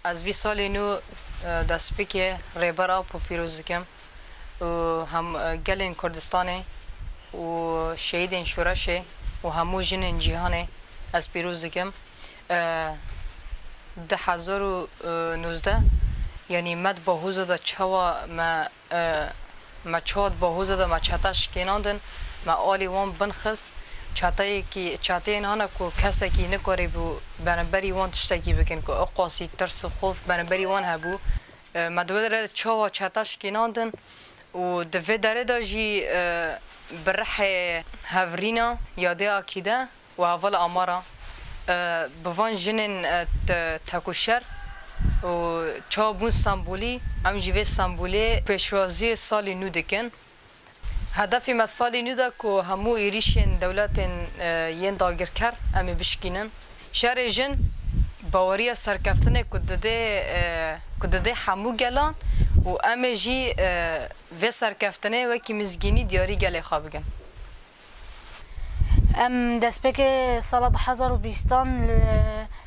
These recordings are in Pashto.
از 20 سال نو دست بکی ریبرا پو پیروز کم و هم گلین کردستانه و شهیدین شورشه و همو جنین جهانه از پیروز کم 2019 یعنی مد با حوزه دا چوا ما چاد با حوزه دا ما چاتش کناندن ما آلی وان بنخست چاتایی که چاتی اینانا کو کسی که نکاری بو بنابری وان تشتکی بکن که اقاسی ترس و خوف بنابری وان هبو ما دوی داره چوا چاتش کناندن و دوی داره دا جی برح هفرینا یاده آکیده و اول آمارا بوان جنین تکوشر و چا بون سامبولی ام جیوه سامبولی پیشوازی سالی نو دکن هدفی ما سالی نو دا که همو ایریشین دولت ین داگر کر امی بشکینن شهر جن باوری سرکفتنه کدده همو گلان و امی جی و سرکفتنه وکی مزگینی دیاری گلی خوابگن ام دست بك صلاة 2020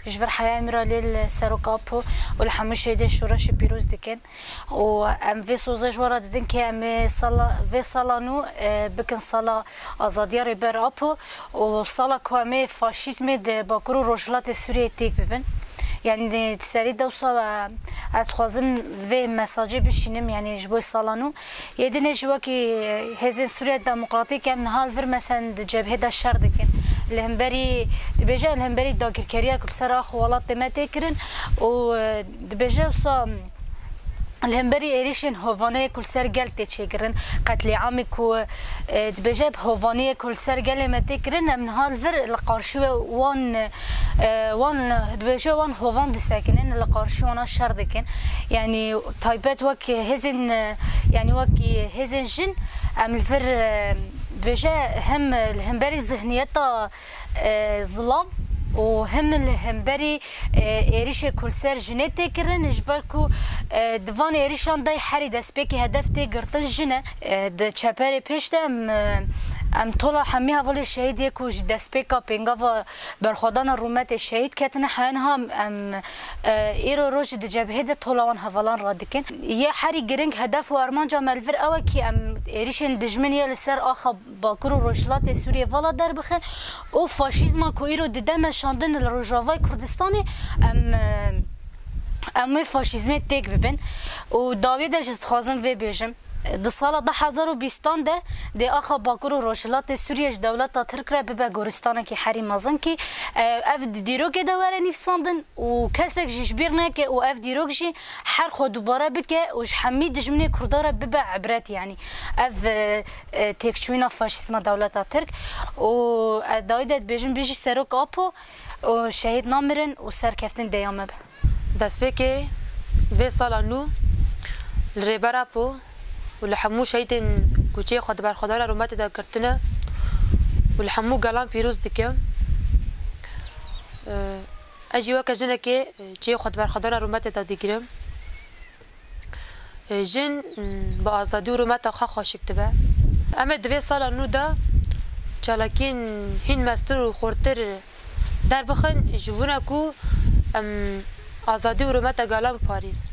جبر حياة مرالي السروكابو والحمش هيدا شورش بيروز دكن وام في سوزج ورا ددن كي ام صلاة في صلانو بكن صلاة ازادية ريبر ابو وصلاة كوامي فاشيزم باكرو روجلات سوريا تيك ببن يعني تسالي دوسا اتخوازم في مساجي بشينم يعني جبوي صالانو يدنا جواكي هزين سوريا الديمقراطية كم نهال فر مثلا جبهة دا الشر دكن الهمبري دبيجا الهمبري داكر كريا كبسرا خوالات دما تكرن و دبيجا وصا الهمبري إيريشن هوفانية كل سر قال تشكرن قتل عامك و دبجة هوفانية كل سر قال ما تكرن من هالفر القارشوة وان دبجة وان هوفان دساكنن القارشوة وانا شردكن يعني تايبات وك هزن يعني وك هزن جن عم الفر دبجة هم الهمبري ذهنيتها ظلام وهم الهمبري إيريش كل سر جنتي كرن جبركو دفان إيريشان داي حري دسبيكي هدفتي قرطن جنة د چپاري پشته ام طولا همي هفول الشهيد يكو دسبيكا بينغافا برخودان رومات الشهيد كاتنا حيانها ام ايرو روج د جبهه د طولوان هفلان رادكن يا حري جرينج هدف وارمان جمال فر اوكي ام إيريشن دجمنيا لسر اخا باكرو روجلات سوريا فلا دربخن او فاشيزما كو ايرو ددم شاندن الروجافاي كردستاني ام فاشيزم تيك ببن و داويد اجت خازم في بيجم د سال 2020 ده د اخا باکور روشلات سوریه دولت ترک را به گورستان کی حریم مازن کی اف دیروگ دوره نفساندن و کسک جبیر نه که و اف دیروگ جی هر خود دوباره بکه و حمید جمنی کردار به عبرت يعني اف تکچوینا فاشیسم دولت ترک و داوید بیجن بیجی سروک اپو و شهید نامرن و سرکفتن دیامه دست بکه و سالانو لریبرا پو ولحمو شهيدين كوچي خود بر خدانا رومات دا کرتنه ولحمو گلان پیروز دکم اجي وكا جنه كي چي خود بر خدانا رومات دا دگرم جن با آزادی رومات خا خوشک تبا اما 2 سال نو دا چالاکین هین مستر و خورتر در بخن جبونا کو آزادی رومات گلان پاریس